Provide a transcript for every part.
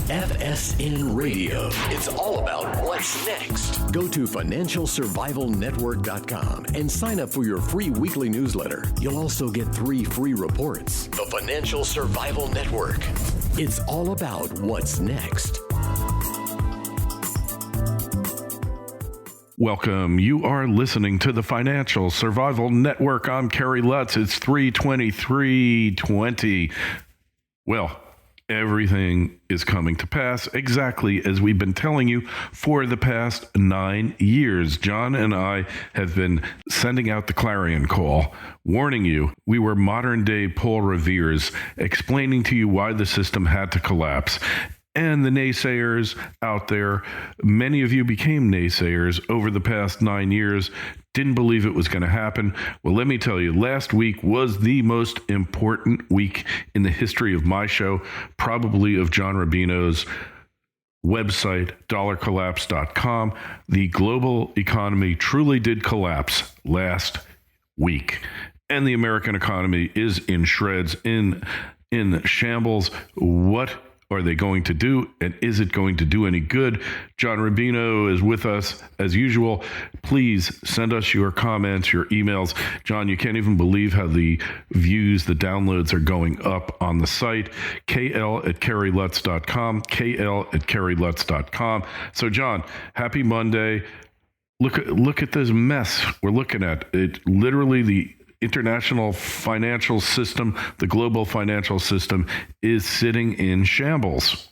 FSN Radio. It's all about what's next. Go to financialsurvivalnetwork.com and sign up for your free weekly newsletter. You'll also get 3 free reports. The Financial Survival Network. It's all about what's next. Welcome. You are listening to the Financial Survival Network. I'm Kerry Lutz. It's 3/23/20. Well, everything is coming to pass exactly as we've been telling you for the past 9 years. John and I have been sending out the clarion call, warning you we were modern-day Paul Revere's, explaining to you why the system had to collapse. And the naysayers out there, many of you became naysayers over the past 9 years, didn't believe it was going to happen. Well, let me tell you, last week was the most important week in the history of my show, probably of John Rubino's website, dollarcollapse.com. The global economy truly did collapse last week. And the American economy is in shreds, in shambles. What are they going to do, and is it going to do any good? John Rubino is with us as usual. Please send us your comments, your emails. John, you can't even believe how the views, the downloads are going up on the site. KL@KerryLutz.com, KL@KerryLutz.com. So John, happy Monday. Look at this mess we're looking at. It literally, the international financial system, the global financial system, is sitting in shambles.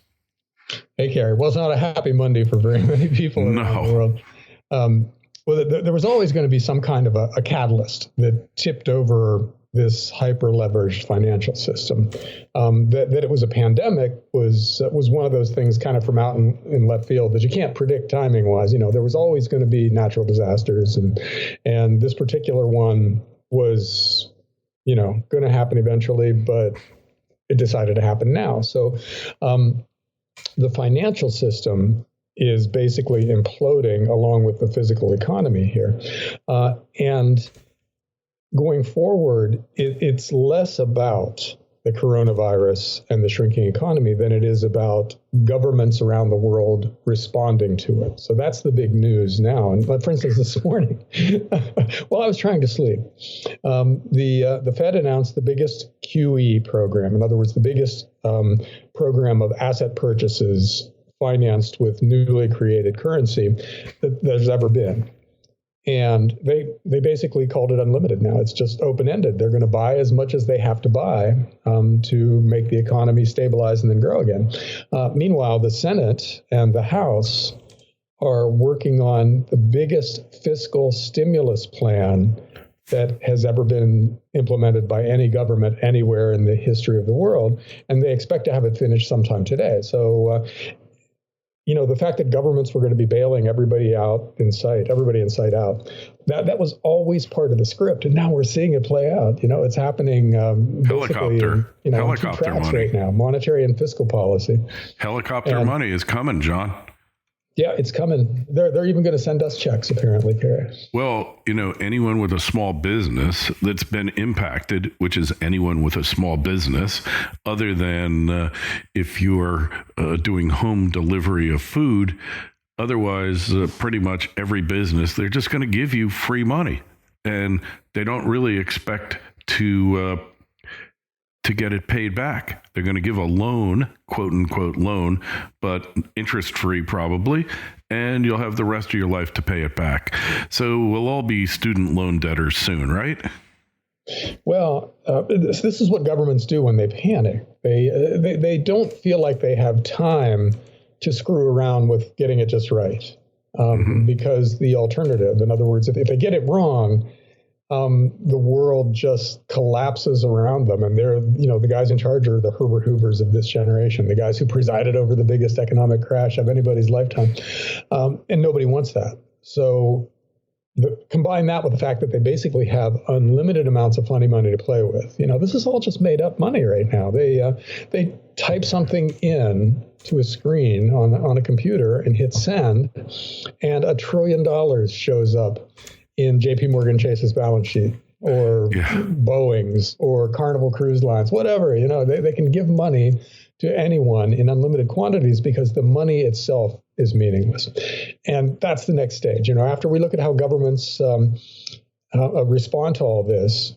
Hey, Kerry. Well, it's not a happy Monday for very many people around the world. There was always going to be some kind of a catalyst that tipped over this hyper-leveraged financial system. That it was a pandemic was one of those things kind of from out in left field that you can't predict timing-wise. You know, there was always going to be natural disasters, and this particular one was, going to happen eventually, but it decided to happen now. So the financial system is basically imploding along with the physical economy here. And going forward, it's less about the coronavirus and the shrinking economy than it is about governments around the world responding to it. So that's the big news now. And for instance, this morning, while I was trying to sleep, the Fed announced the biggest QE program. In other words, the biggest program of asset purchases financed with newly created currency that there's ever been. And they basically called it unlimited now. It's just open-ended. They're going to buy as much as they have to buy to make the economy stabilize and then grow again. Meanwhile, the Senate and the House are working on the biggest fiscal stimulus plan that has ever been implemented by any government anywhere in the history of the world. And they expect to have it finished sometime today. So, the fact that governments were going to be bailing everybody inside out, that was always part of the script. And now we're seeing it play out. It's happening basically in two tracks money right now, monetary and fiscal policy. Helicopter money is coming, John. Yeah, it's coming. They're even going to send us checks, apparently, Kerry. Well, anyone with a small business that's been impacted, which is anyone with a small business, other than if you're doing home delivery of food, otherwise, pretty much every business, they're just going to give you free money. And they don't really expect to get it paid back. They're going to give a loan, quote unquote loan, but interest free probably, and you'll have the rest of your life to pay it back. So we'll all be student loan debtors soon, right? Well, this is what governments do when they panic. They don't feel like they have time to screw around with getting it just right, because the alternative, in other words, if they get it wrong, the world just collapses around them. And they're, the guys in charge are the Herbert Hoovers of this generation, the guys who presided over the biggest economic crash of anybody's lifetime. And nobody wants that. So combine that with the fact that they basically have unlimited amounts of funny money to play with. This is all just made up money right now. They type something in to a screen on a computer and hit send, and $1 trillion shows up in JP Morgan Chase's balance sheet, or Boeing's, or Carnival Cruise Lines, whatever. They can give money to anyone in unlimited quantities because the money itself is meaningless. And that's the next stage. After we look at how governments respond to all this,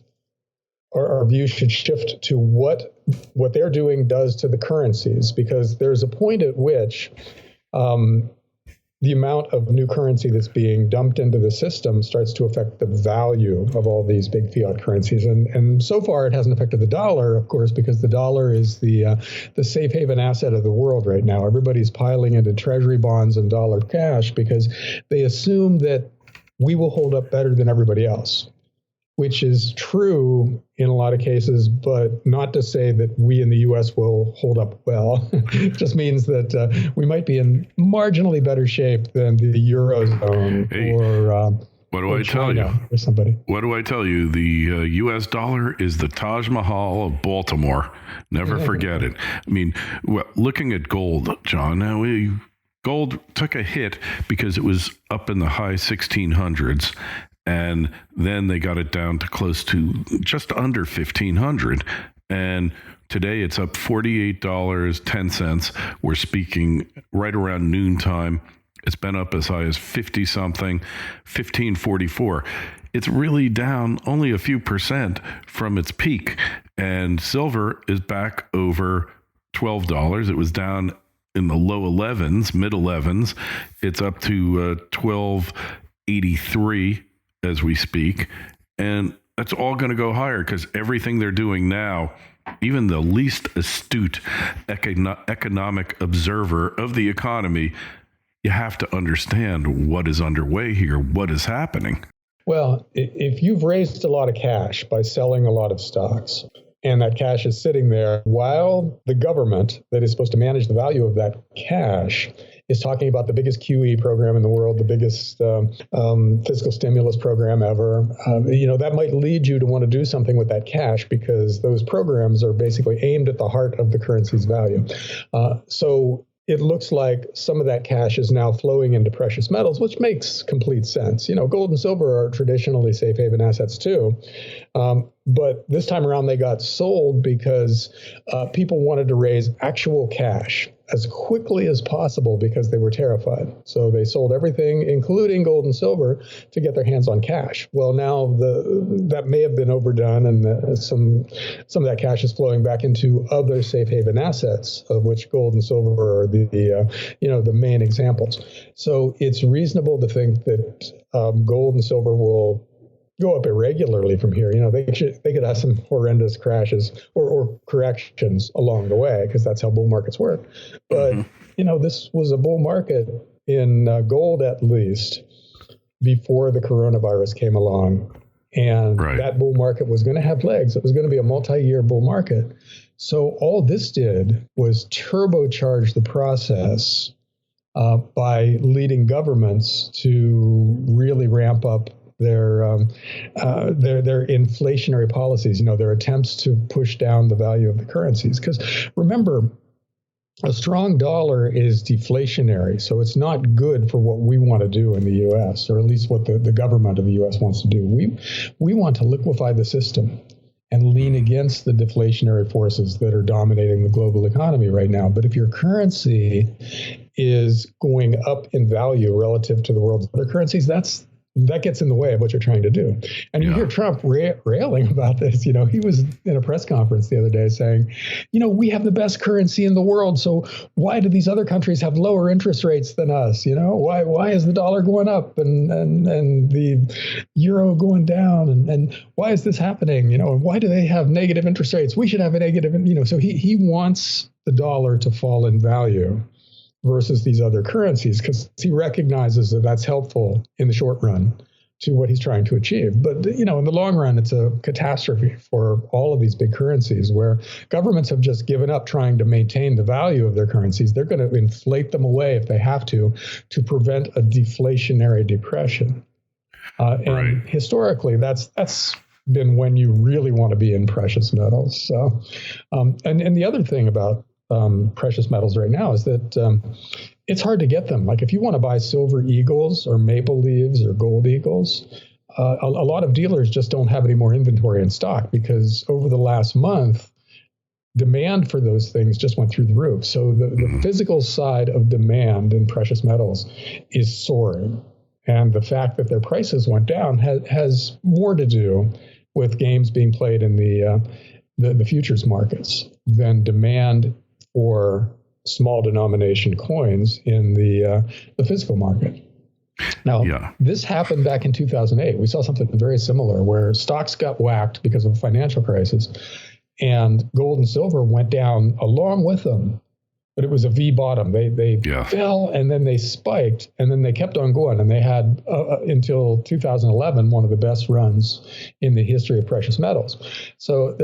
our view should shift to what they're doing does to the currencies, because there's a point at which the amount of new currency that's being dumped into the system starts to affect the value of all these big fiat currencies. And so far, it hasn't affected the dollar, of course, because the dollar is the safe haven asset of the world right now. Everybody's piling into treasury bonds and dollar cash because they assume that we will hold up better than everybody else, which is true in a lot of cases, but not to say that we in the U.S. will hold up well. It just means that we might be in marginally better shape than the Eurozone or what do I tell you? Or somebody. What do I tell you? The U.S. dollar is the Taj Mahal of Baltimore. Never forget it. I mean, looking at gold, John, gold took a hit because it was up in the high 1600s. And then they got it down to close to just under 1,500. And today it's up $48.10. We're speaking right around noontime. It's been up as high as 50 something, 1544. It's really down only a few percent from its peak. And silver is back over $12. It was down in the low 11s, mid 11s. It's up to 1283 as we speak, and that's all going to go higher because everything they're doing now, even the least astute economic observer of the economy, you have to understand what is underway here, what is happening. Well, if you've raised a lot of cash by selling a lot of stocks, and that cash is sitting there while the government that is supposed to manage the value of that cash is talking about the biggest QE program in the world, the biggest fiscal stimulus program ever. That might lead you to want to do something with that cash because those programs are basically aimed at the heart of the currency's value. So it looks like some of that cash is now flowing into precious metals, which makes complete sense. Gold and silver are traditionally safe haven assets too. But this time around, they got sold because people wanted to raise actual cash as quickly as possible because they were terrified. So they sold everything, including gold and silver, to get their hands on cash. Well, now that may have been overdone, and some of that cash is flowing back into other safe haven assets, of which gold and silver are the main examples. So it's reasonable to think that gold and silver will go up irregularly from here. They could have some horrendous crashes or corrections along the way because that's how bull markets work. But, this was a bull market in gold, at least, before the coronavirus came along. And that bull market was going to have legs. It was going to be a multi-year bull market. So all this did was turbocharge the process by leading governments to really ramp up their inflationary policies, their attempts to push down the value of the currencies. Because remember, a strong dollar is deflationary, so it's not good for what we want to do in the U.S., or at least what the government of the U.S. wants to do. We want to liquefy the system and lean against the deflationary forces that are dominating the global economy right now. But if your currency is going up in value relative to the world's other currencies, that gets in the way of what you're trying to do. And you hear Trump railing about this. He was in a press conference the other day saying, we have the best currency in the world. So why do these other countries have lower interest rates than us? Why is the dollar going up and the euro going down? And why is this happening? And why do they have negative interest rates? We should have a negative, so he wants the dollar to fall in value versus these other currencies, because he recognizes that that's helpful in the short run to what he's trying to achieve. But, in the long run, it's a catastrophe for all of these big currencies where governments have just given up trying to maintain the value of their currencies. They're going to inflate them away if they have to prevent a deflationary depression. And historically, that's been when you really want to be in precious metals. So, and the other thing about precious metals right now is that it's hard to get them. Like if you want to buy silver eagles or maple leaves or gold eagles, a lot of dealers just don't have any more inventory in stock because over the last month, demand for those things just went through the roof. So the physical side of demand in precious metals is soaring. And the fact that their prices went down has more to do with games being played in the futures markets than demand for small denomination coins in the physical market. Now, This happened back in 2008. We saw something very similar where stocks got whacked because of a financial crisis, and gold and silver went down along with them. But it was a V bottom. They fell, and then they spiked, and then they kept on going. And they had, until 2011, one of the best runs in the history of precious metals. So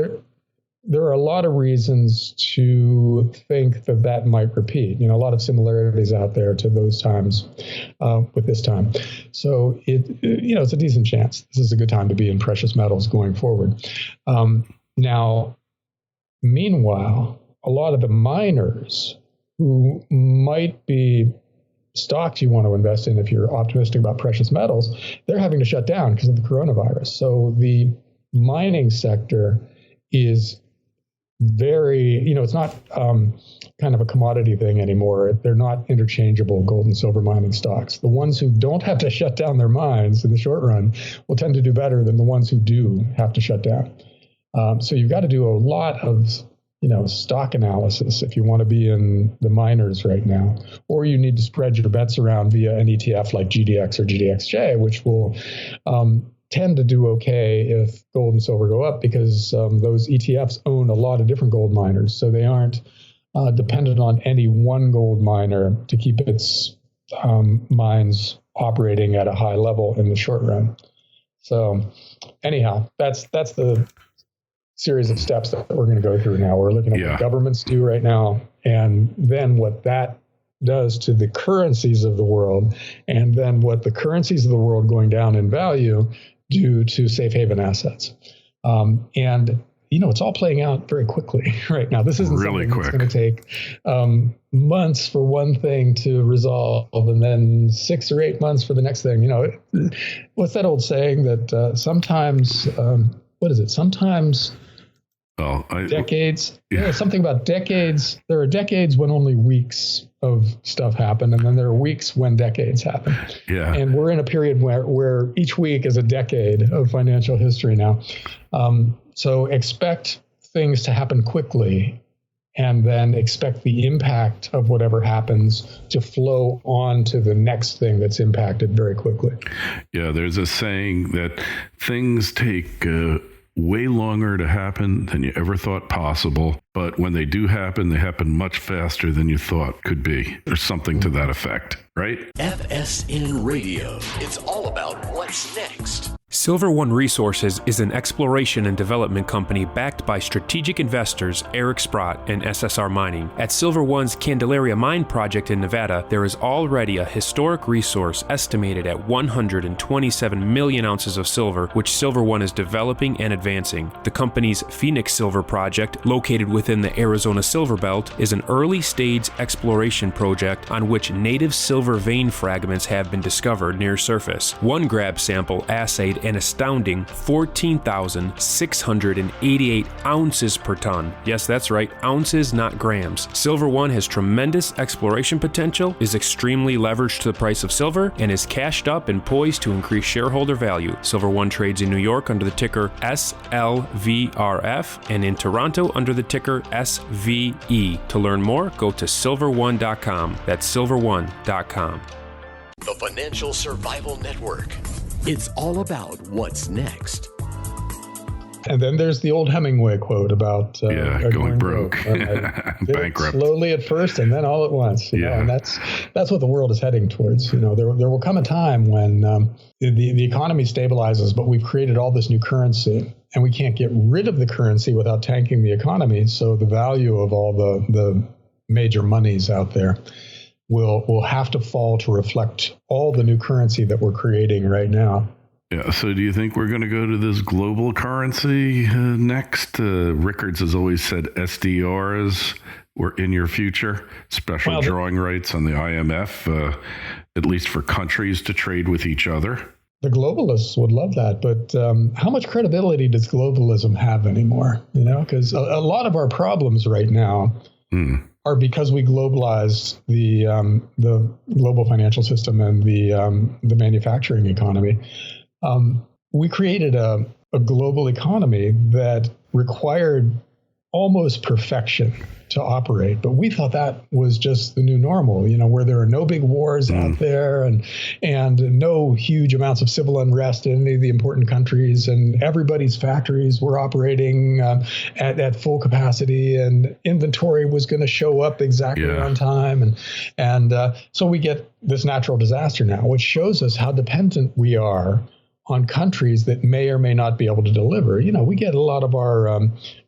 there are a lot of reasons to think that might repeat. A lot of similarities out there to those times with this time. So it's a decent chance. This is a good time to be in precious metals going forward. Now, meanwhile, a lot of the miners who might be stocks you want to invest in if you're optimistic about precious metals, they're having to shut down because of the coronavirus. So the mining sector is very, it's not kind of a commodity thing anymore. They're not interchangeable gold and silver mining stocks. The ones who don't have to shut down their mines in the short run will tend to do better than the ones who do have to shut down. So you've got to do a lot of, stock analysis if you want to be in the miners right now, or you need to spread your bets around via an ETF like GDX or GDXJ, which will tend to do okay if gold and silver go up because those ETFs own a lot of different gold miners. So they aren't dependent on any one gold miner to keep its mines operating at a high level in the short run. So anyhow, that's the series of steps that we're going to go through now. We're looking at what governments do right now, and then what that does to the currencies of the world, and then what the currencies of the world going down in value do to safe haven assets. And it's all playing out very quickly right now. This isn't really something that's going to take months for one thing to resolve and then 6 or 8 months for the next thing. What's that old saying that sometimes, what is it? Sometimes decades. Something about decades. There are decades when only weeks of stuff happen, and then there are weeks when decades happen. Yeah. And we're in a period where each week is a decade of financial history now. So expect things to happen quickly, and then expect the impact of whatever happens to flow on to the next thing that's impacted very quickly. Yeah, there's a saying that things take way longer to happen than you ever thought possible. But when they do happen, they happen much faster than you thought could be, or something to that effect, right? FSN Radio. It's all about what's next. Silver One Resources is an exploration and development company backed by strategic investors Eric Sprott and SSR Mining. At Silver One's Candelaria Mine project in Nevada, there is already a historic resource estimated at 127 million ounces of silver, which Silver One is developing and advancing. The company's Phoenix Silver project, located within the Arizona Silver Belt, is an early-stage exploration project on which native silver vein fragments have been discovered near surface. One grab sample assayed an astounding 14,688 ounces per ton. Yes, that's right, ounces, not grams. Silver One has tremendous exploration potential, is extremely leveraged to the price of silver, and is cashed up and poised to increase shareholder value. Silver One trades in New York under the ticker SLVRF and in Toronto under the ticker SVE. To learn more, go to silverone.com. That's silverone.com. The Financial Survival Network. It's all about what's next. And then there's the old Hemingway quote about going broke. Bankrupt. Slowly at first and then all at once. You know, and that's what the world is heading towards. You know, there will come a time when the economy stabilizes, but we've created all this new currency and we can't get rid of the currency without tanking the economy. So the value of all the major monies out there will have to fall to reflect all the new currency that we're creating right now. Yeah. So do you think we're going to go to this global currency next? Rickards has always said SDRs were in your future, special drawing rights on the IMF, at least for countries to trade with each other. The globalists would love that, but how much credibility does globalism have anymore? Because a lot of our problems right now are because we globalized the global financial system and the manufacturing economy. We created a global economy that required almost perfection to operate, but we thought that was just the new normal, where there are no big wars out there and no huge amounts of civil unrest in any of the important countries, and everybody's factories were operating at full capacity, and inventory was going to show up exactly on time, and so we get this natural disaster now, which shows us how dependent we are on countries that may or may not be able to deliver. We get a lot of our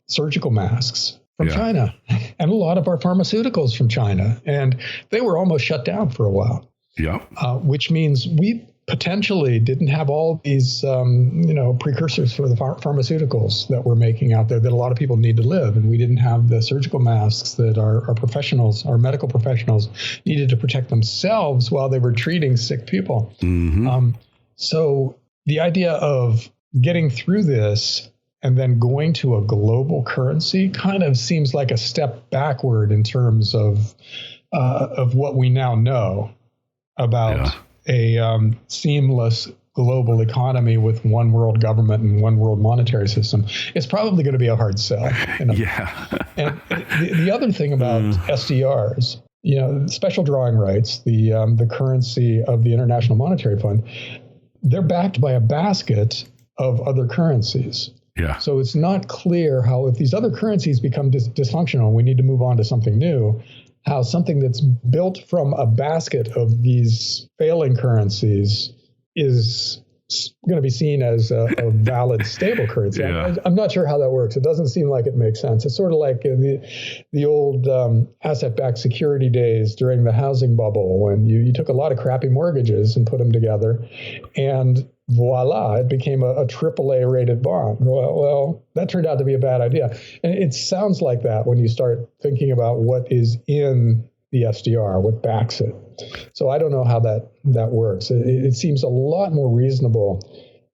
surgical masks from China and a lot of our pharmaceuticals from China. And they were almost shut down for a while. Yeah. Which means we potentially didn't have all these, precursors for the pharmaceuticals that we're making out there that a lot of people need to live. And we didn't have the surgical masks that our professionals, our medical professionals needed to protect themselves while they were treating sick people. Mm-hmm. So the idea of getting through this and then going to a global currency kind of seems like a step backward in terms of what we now know about a seamless global economy with one world government and one world monetary system. It's probably going to be a hard sell. And the other thing about SDRs, special drawing rights, the currency of the International Monetary Fund, they're backed by a basket of other currencies. Yeah. So it's not clear how, if these other currencies become dysfunctional, we need to move on to something new, how something that's built from a basket of these failing currencies is going to be seen as a valid stable currency. I'm not sure how that works. It doesn't seem like it makes sense. It's sort of like the old asset-backed security days during the housing bubble, when you took a lot of crappy mortgages and put them together, and voila, it became a AAA rated bond. Well, that turned out to be a bad idea. And it sounds like that when you start thinking about what is in the SDR, what backs it. So I don't know how that works. It seems a lot more reasonable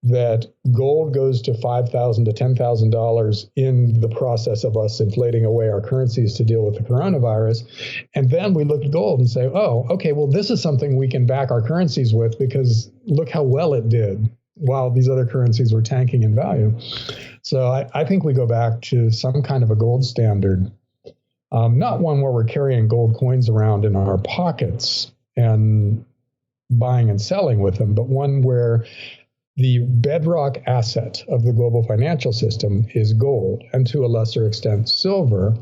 that gold goes to $5,000 to $10,000 in the process of us inflating away our currencies to deal with the coronavirus. And then we look at gold and say, oh, okay, well, this is something we can back our currencies with, because look how well it did while these other currencies were tanking in value. So I think we go back to some kind of a gold standard, not one where we're carrying gold coins around in our pockets and buying and selling with them, but one where the bedrock asset of the global financial system is gold, and to a lesser extent silver.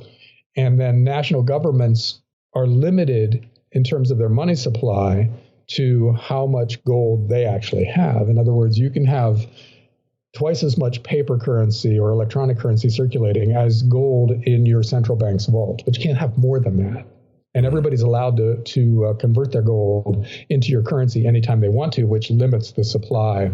And then national governments are limited in terms of their money supply to how much gold they actually have. In other words, you can have twice as much paper currency or electronic currency circulating as gold in your central bank's vault, but you can't have more than that. And everybody's allowed to convert their gold into your currency anytime they want to, which limits the supply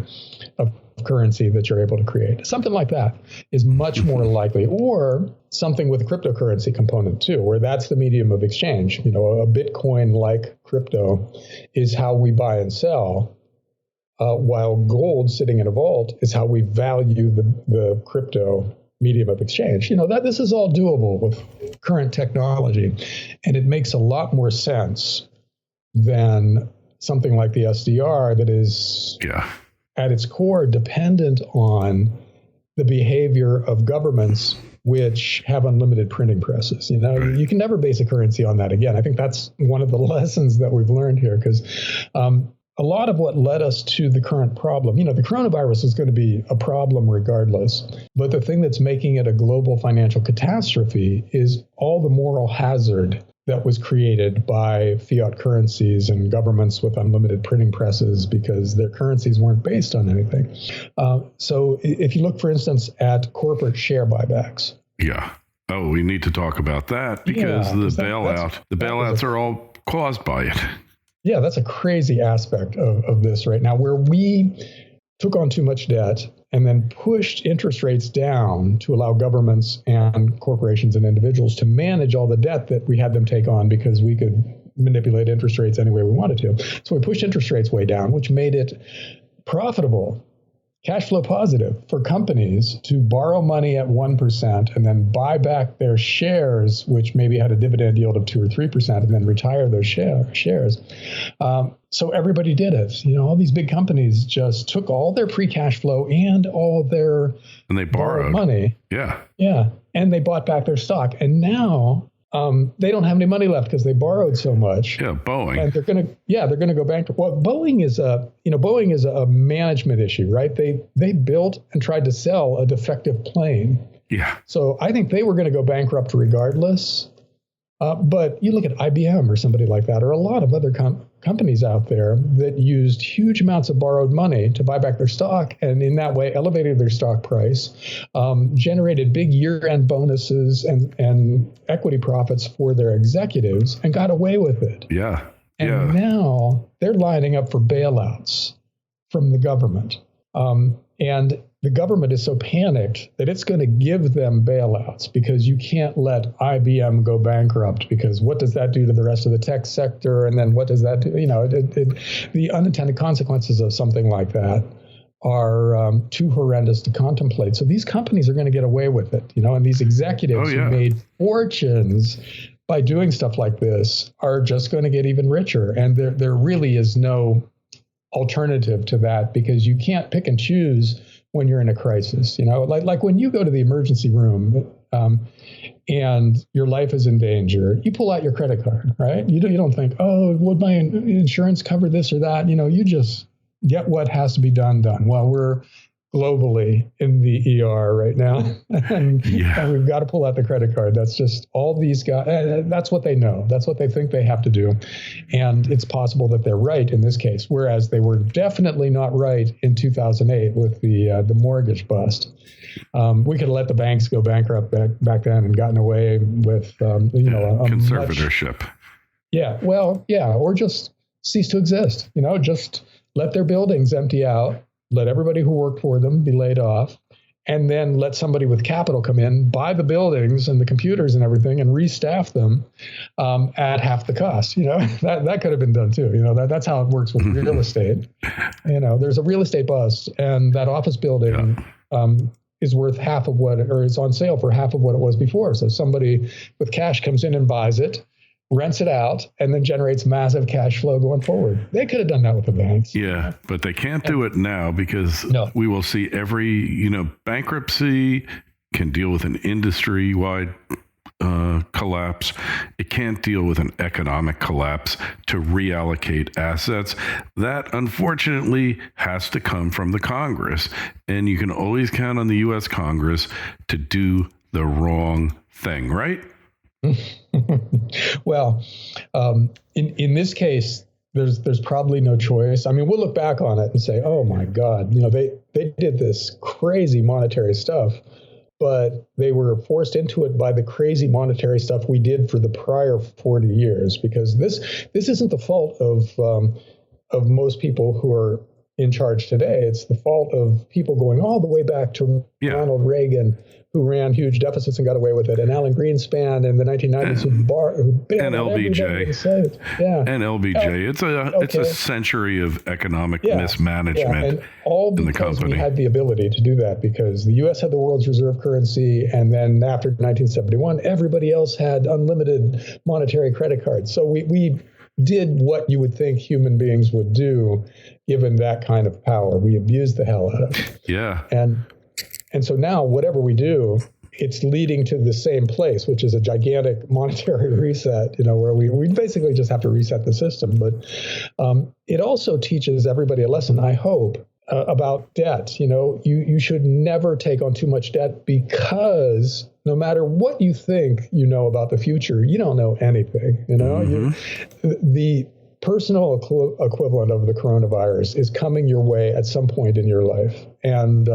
of currency that you're able to create. Something like that is much more likely, or something with a cryptocurrency component too, where that's the medium of exchange. A Bitcoin-like crypto is how we buy and sell, while gold sitting in a vault is how we value the crypto medium of exchange. That this is all doable with current technology, and it makes a lot more sense than something like the SDR that is at its core dependent on the behavior of governments which have unlimited printing presses. You can never base a currency on that again. I think that's one of the lessons that we've learned here, because a lot of what led us to the current problem, the coronavirus is going to be a problem regardless. But the thing that's making it a global financial catastrophe is all the moral hazard that was created by fiat currencies and governments with unlimited printing presses, because their currencies weren't based on anything. So if you look, for instance, at corporate share buybacks. Yeah. Oh, we need to talk about that, because the bailouts are all caused by it. Yeah, that's a crazy aspect of this right now, where we took on too much debt and then pushed interest rates down to allow governments and corporations and individuals to manage all the debt that we had them take on, because we could manipulate interest rates any way we wanted to. So we pushed interest rates way down, which made it profitable, cash flow positive for companies to borrow money at 1% and then buy back their shares, which maybe had a dividend yield of 2 or 3%, and then retire those shares. So everybody did it. All these big companies just took all their free cash flow and all their and they borrowed money. Yeah. Yeah. And they bought back their stock. And now they don't have any money left because they borrowed so much. Yeah, Boeing. And they're going to go bankrupt. Well, Boeing is a management issue, right? They built and tried to sell a defective plane. Yeah. So I think they were going to go bankrupt regardless. But you look at IBM or somebody like that, or a lot of other companies out there that used huge amounts of borrowed money to buy back their stock, and in that way elevated their stock price, generated big year-end bonuses and equity profits for their executives, and got away with it. Yeah. And now they're lining up for bailouts from the government. And the government is so panicked that it's going to give them bailouts, because you can't let IBM go bankrupt, because what does that do to the rest of the tech sector? And then what does that do? The unintended consequences of something like that are too horrendous to contemplate. So these companies are going to get away with it, and these executives who made fortunes by doing stuff like this are just going to get even richer. And there really is no alternative to that, because you can't pick and choose when you're in a crisis. Like when you go to the emergency room and your life is in danger, you pull out your credit card, right? You don't think, oh, would my insurance cover this or that? You just get what has to be done. Well, we're globally in the ER right now, and we've got to pull out the credit card. That's just all these guys. That's what they know. That's what they think they have to do. And it's possible that they're right in this case, whereas they were definitely not right in 2008 with the mortgage bust. We could have let the banks go bankrupt back then and gotten away with, a conservatorship. Or just cease to exist. Just let their buildings empty out. Let everybody who worked for them be laid off, and then let somebody with capital come in, buy the buildings and the computers and everything, and restaff them at half the cost. That could have been done too. That's how it works with real estate. There's a real estate bust, and that office building is worth half of what, or is on sale for half of what it was before. So somebody with cash comes in and buys it, rents it out, and then generates massive cash flow going forward. They could have done that with the banks. Yeah, but they can't do it now, because we will see every, bankruptcy can deal with an industry-wide collapse. It can't deal with an economic collapse to reallocate assets. That, unfortunately, has to come from the Congress. And you can always count on the U.S. Congress to do the wrong thing, right? Well, in this case, there's probably no choice. I mean, we'll look back on it and say, oh my God, they did this crazy monetary stuff, but they were forced into it by the crazy monetary stuff we did for the prior 40 years. Because this isn't the fault of most people who are in charge today. It's the fault of people going all the way back to Ronald Reagan, who ran huge deficits and got away with it, and Alan Greenspan in the 1990s who bailed and LBJ. And LBJ. It's a century of economic mismanagement and all in the because company. We had the ability to do that because the U.S. had the world's reserve currency, and then after 1971, everybody else had unlimited monetary credit cards. So we did what you would think human beings would do given that kind of power. We abused the hell out of it. Yeah. And so now whatever we do, it's leading to the same place, which is a gigantic monetary reset, where we basically just have to reset the system. But it also teaches everybody a lesson, I hope, about debt. You should never take on too much debt, because no matter what you think about the future, you don't know anything. The personal equivalent of the coronavirus is coming your way at some point in your life. And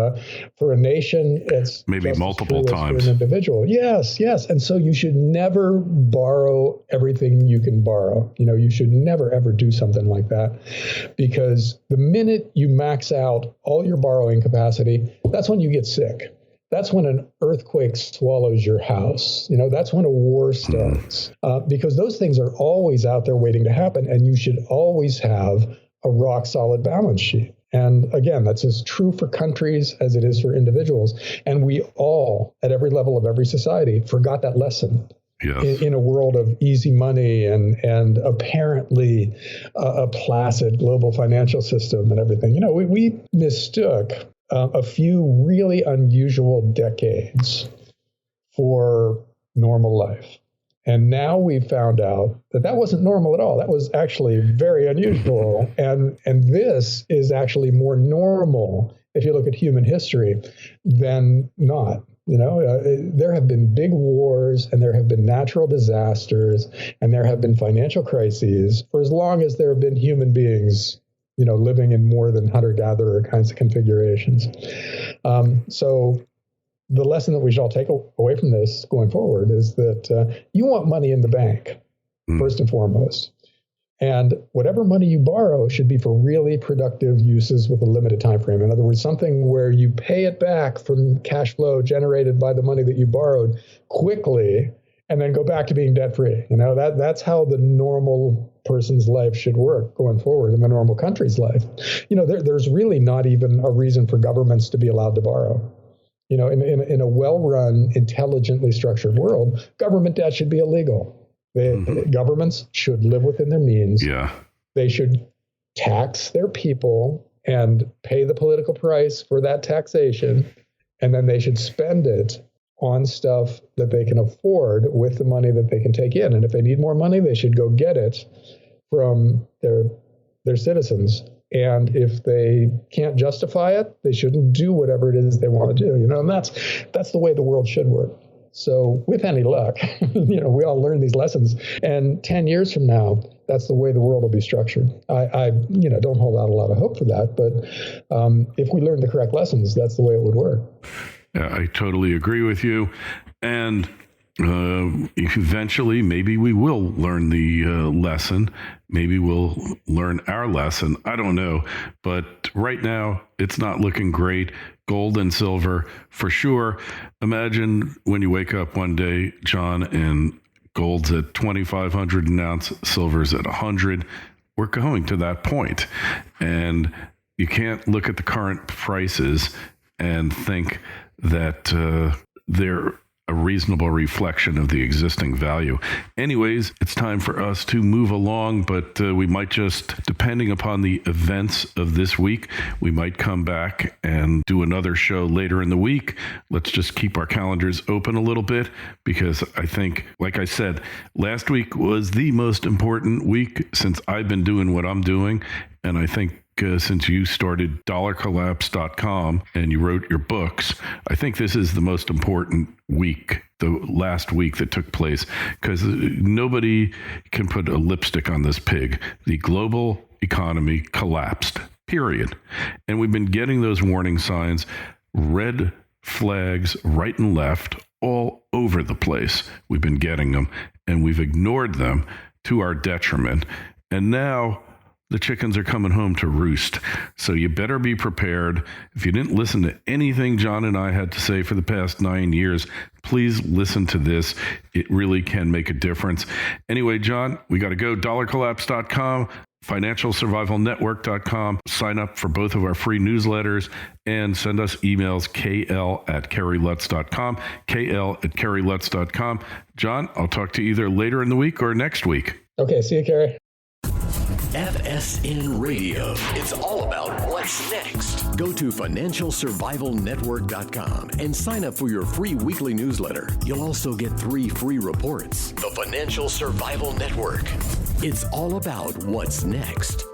for a nation, it's maybe multiple times. For an individual. Yes. And so you should never borrow everything you can borrow. You should never, ever do something like that, because the minute you max out all your borrowing capacity, that's when you get sick. That's when an earthquake swallows your house. That's when a war starts, because those things are always out there waiting to happen. And you should always have a rock solid balance sheet. And again, that's as true for countries as it is for individuals. And we all, at every level of every society, forgot that lesson. Yes. In a world of easy money and apparently a placid global financial system and everything. We mistook a few really unusual decades for normal life. And now we've found out that wasn't normal at all. That was actually very unusual. And this is actually more normal, if you look at human history, than not. There have been big wars, and there have been natural disasters, and there have been financial crises for as long as there have been human beings, living in more than hunter-gatherer kinds of configurations. So the lesson that we should all take away from this going forward is that you want money in the bank, first and foremost. And whatever money you borrow should be for really productive uses with a limited time frame. In other words, something where you pay it back from cash flow generated by the money that you borrowed quickly and then go back to being debt-free. That's how the normal person's life should work going forward in the normal country's life. There's really not even a reason for governments to be allowed to borrow. In a well-run, intelligently structured world, government debt should be illegal. Governments should live within their means. Yeah. They should tax their people and pay the political price for that taxation. And then they should spend it on stuff that they can afford with the money that they can take in. And if they need more money, they should go get it from their citizens. And if they can't justify it, they shouldn't do whatever it is they want to do. And that's the way the world should work. So with any luck, we all learn these lessons. And 10 years from now, that's the way the world will be structured. I don't hold out a lot of hope for that. But if we learn the correct lessons, that's the way it would work. Yeah, I totally agree with you. And eventually, maybe we will learn the lesson. Maybe we'll learn our lesson. I don't know. But right now, it's not looking great. Gold and silver, for sure. Imagine when you wake up one day, John, and gold's at 2,500 an ounce, silver's at 100. We're going to that point. And you can't look at the current prices and think that they're a reasonable reflection of the existing value. Anyways, it's time for us to move along, but we might just, depending upon the events of this week, we might come back and do another show later in the week. Let's just keep our calendars open a little bit, because I think, like I said, last week was the most important week since I've been doing what I'm doing. And I think since you started dollarcollapse.com and you wrote your books, I think this is the most important week, the last week that took place, because nobody can put a lipstick on this pig. The global economy collapsed, period. And we've been getting those warning signs, red flags right and left, all over the place. We've been getting them, and we've ignored them to our detriment. And now the chickens are coming home to roost. So you better be prepared. If you didn't listen to anything John and I had to say for the past 9 years, please listen to this. It really can make a difference. Anyway, John, we got to go. dollarcollapse.com, financialsurvivalnetwork.com. Sign up for both of our free newsletters and send us emails, kl@kerrylutz.com, kl@kerrylutz.com. John, I'll talk to you either later in the week or next week. Okay, see you, Kerry. FSN Radio. It's all about what's next. Go to financialsurvivalnetwork.com and sign up for your free weekly newsletter. You'll also get 3 free reports. The Financial Survival Network. It's all about what's next.